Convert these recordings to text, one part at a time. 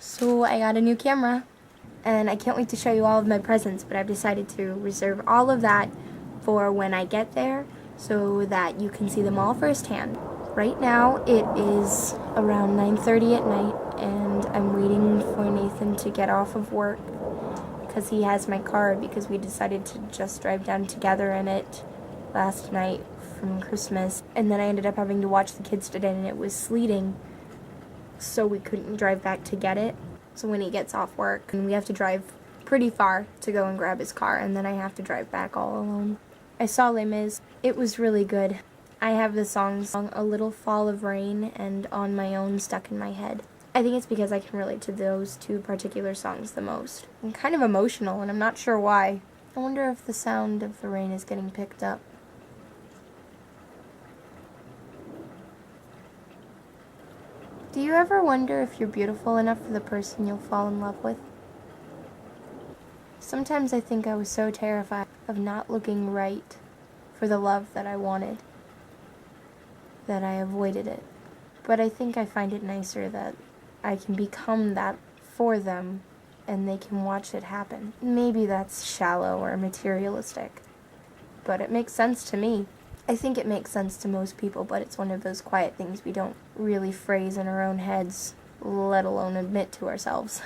So I got a new camera, and I can't wait to show you all of my presents, but I've decided to reserve all of that for when I get there so that you can see them all firsthand. Right now it is around 9:30 at night, and I'm waiting for Nathan to get off of work because he has my car, because we decided to just drive down together in it last night from Christmas, and then I ended up having to watch the kids today, and it was sleeting, so we couldn't drive back to get it. So when he gets off work, and we have to drive pretty far to go and grab his car, and then I have to drive back all alone. I saw Les Mis. It was really good. I have the songs A Little Fall of Rain and On My Own stuck in my head. I think it's because I can relate to those two particular songs the most. I'm kind of emotional, and I'm not sure why. I wonder if the sound of the rain is getting picked up. Do you ever wonder if you're beautiful enough for the person you'll fall in love with? Sometimes I think I was so terrified of not looking right for the love that I wanted that I avoided it. But I think I find it nicer that I can become that for them and they can watch it happen. Maybe that's shallow or materialistic, but it makes sense to me. I think it makes sense to most people, but it's one of those quiet things we don't really phrase in our own heads, let alone admit to ourselves.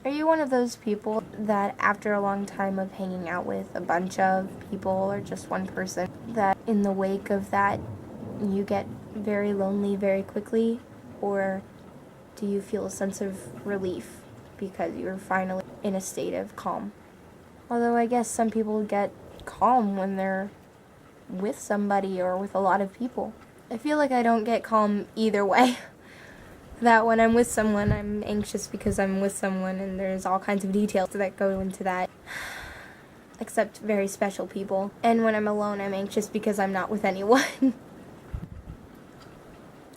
Are you one of those people that after a long time of hanging out with a bunch of people or just one person, that in the wake of that you get very lonely very quickly? Or do you feel a sense of relief because you're finally in a state of calm? Although I guess some people get calm when they're with somebody or with a lot of people. I feel like I don't get calm either way. That when I'm with someone, I'm anxious because I'm with someone, and there's all kinds of details that go into that, except very special people. And when I'm alone, I'm anxious because I'm not with anyone.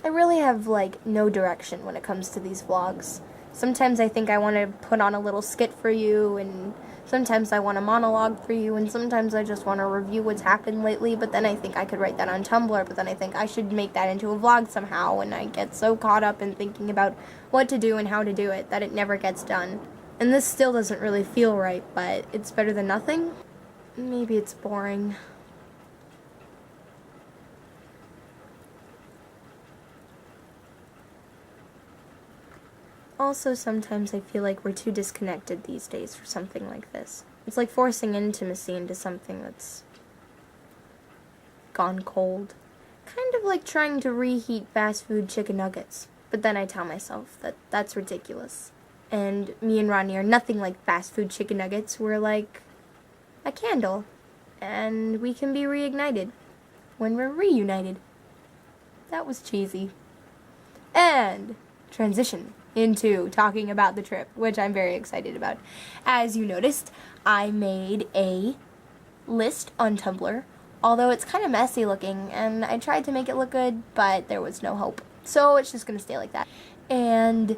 I really have, no direction when it comes to these vlogs. Sometimes I think I want to put on a little skit for you, and sometimes I want a monologue for you, and sometimes I just want to review what's happened lately, but then I think I could write that on Tumblr, but then I think I should make that into a vlog somehow, and I get so caught up in thinking about what to do and how to do it that it never gets done. And this still doesn't really feel right, but it's better than nothing. Maybe it's boring. Also, sometimes I feel like we're too disconnected these days for something like this. It's like forcing intimacy into something that's gone cold. Kind of like trying to reheat fast food chicken nuggets. But then I tell myself that that's ridiculous. And me and Ronnie are nothing like fast food chicken nuggets. We're like a candle. And we can be reignited when we're reunited. That was cheesy. And transition into talking about the trip, which I'm very excited about. As you noticed, I made a list on Tumblr, although it's kind of messy looking, and I tried to make it look good, but there was no hope. So it's just gonna stay like that. And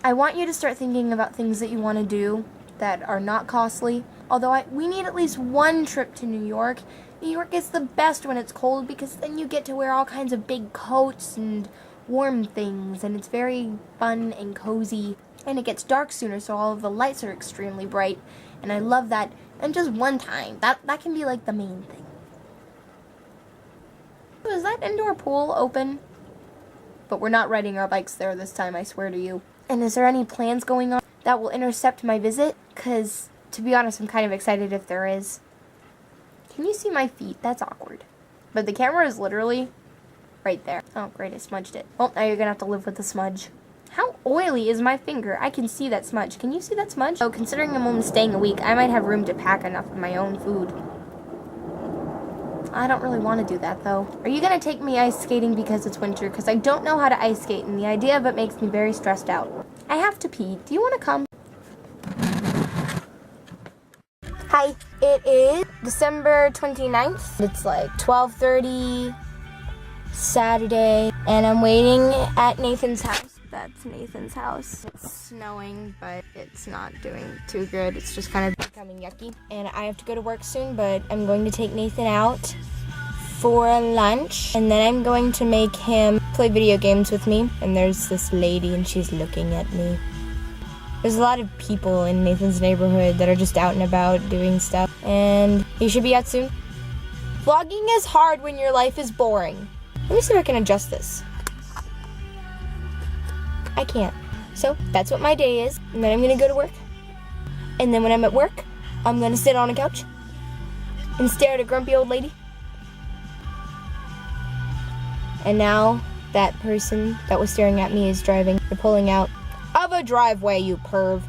I want you to start thinking about things that you want to do that are not costly. Although we need at least one trip to New York. New York is the best when it's cold, because then you get to wear all kinds of big coats and warm things, and it's very fun and cozy, and it gets dark sooner, so all of the lights are extremely bright, and I love that. And just one time, that can be like the main thing. Is that indoor pool open? But we're not riding our bikes there this time, I swear to you. And is there any plans going on that will intercept my visit? Because, to be honest, I'm kind of excited if there is. Can you see my feet? That's awkward. But the camera is literally right there. Oh, great, I smudged it. Well, now you're gonna have to live with the smudge. How oily is my finger? I can see that smudge. Can you see that smudge? Oh, considering I'm only staying a week, I might have room to pack enough of my own food. I don't really want to do that, though. Are you gonna take me ice skating because it's winter? Because I don't know how to ice skate, and the idea of it makes me very stressed out. I have to pee. Do you want to come? Hi, it is December 29th. It's like 12:30. Saturday, and I'm waiting at Nathan's house. That's Nathan's house. It's snowing, but it's not doing too good. It's just kind of becoming yucky. And I have to go to work soon, but I'm going to take Nathan out for lunch, and then I'm going to make him play video games with me. And there's this lady, and she's looking at me. There's a lot of people in Nathan's neighborhood that are just out and about doing stuff, and he should be out soon. Vlogging is hard when your life is boring. Let me see if I can adjust this. I can't. So that's what my day is, and then I'm gonna go to work. And then when I'm at work, I'm gonna sit on a couch and stare at a grumpy old lady. And now that person that was staring at me is driving. They're pulling out of a driveway, you perv.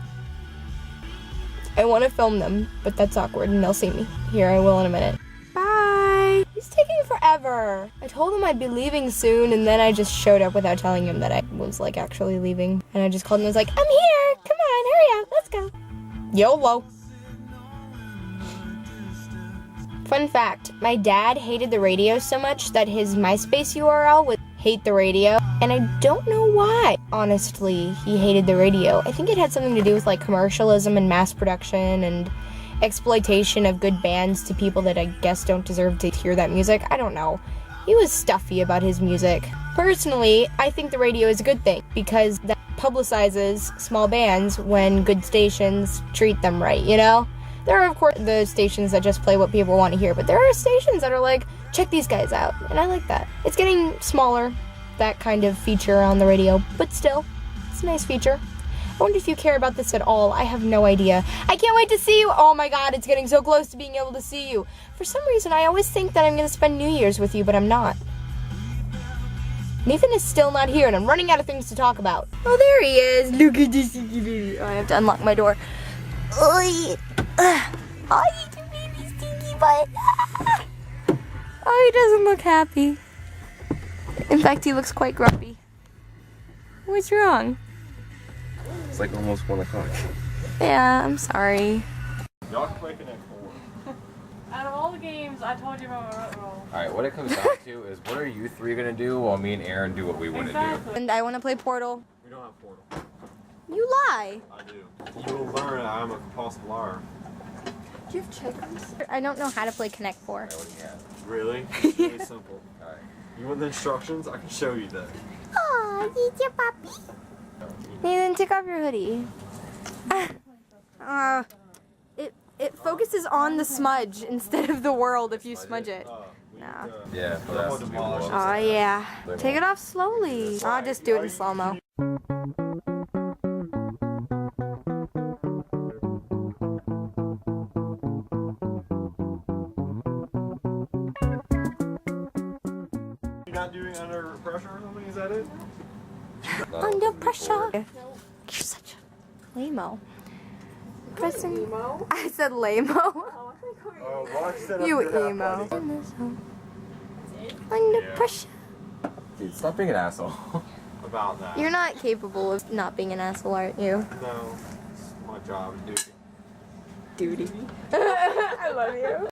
I want to film them, but that's awkward and they'll see me. Here, I will in a minute. Bye. He's taking forever. I told him I'd be leaving soon, and then I just showed up without telling him that I was like actually leaving. And I just called him and was like, I'm here. Come on, hurry up. Let's go. YOLO. Fun fact, my dad hated the radio so much that his MySpace URL was hate the radio, and I don't know why. Honestly, he hated the radio. I think it had something to do with like commercialism and mass production and exploitation of good bands to people that I guess don't deserve to hear that music. I don't know. He was stuffy about his music. Personally, I think the radio is a good thing because that publicizes small bands when good stations treat them right, you know? There are, of course, the stations that just play what people want to hear, but there are stations that are like, check these guys out, and I like that. It's getting smaller, that kind of feature on the radio, but still, it's a nice feature. I wonder if you care about this at all. I have no idea. I can't wait to see you. Oh my god, it's getting so close to being able to see you. For some reason, I always think that I'm going to spend New Year's with you, but I'm not. Nathan is still not here, and I'm running out of things to talk about. Oh, there he is. Look at this baby. Oh, I have to unlock my door. Oh, you baby stinky butt. Oh, he doesn't look happy. In fact, he looks quite grumpy. What's wrong? It's like almost 1 o'clock. Yeah, I'm sorry. Y'all can play Connect 4. Out of all the games, I told you about my roll. Alright, what it comes down to is what are you three gonna do while me and Aaron do what we want to do? And I want to play Portal. We don't have Portal. You lie. I do. You will learn I'm a compulsive liar. Do you have checkers? I don't know how to play Connect 4. Alright, what do you have? Really? It's really simple. Alright. You want the instructions? I can show you that. Oh, it's your puppy. Nathan, take off your hoodie. It focuses on the smudge instead of the world if you smudge it. No. Yeah, but that's the demolish. Oh yeah. Take it off slowly. I'll just do it in slow-mo. You're not doing under pressure or something? Is that it? Under pressure. You're such a lame-o. Pressing. I said lame-o. Oh, watch that. You emo. Under pressure. Dude, stop being an asshole. About that. You're not capable of not being an asshole, aren't you? No. It's my job, dude. Duty. I love you.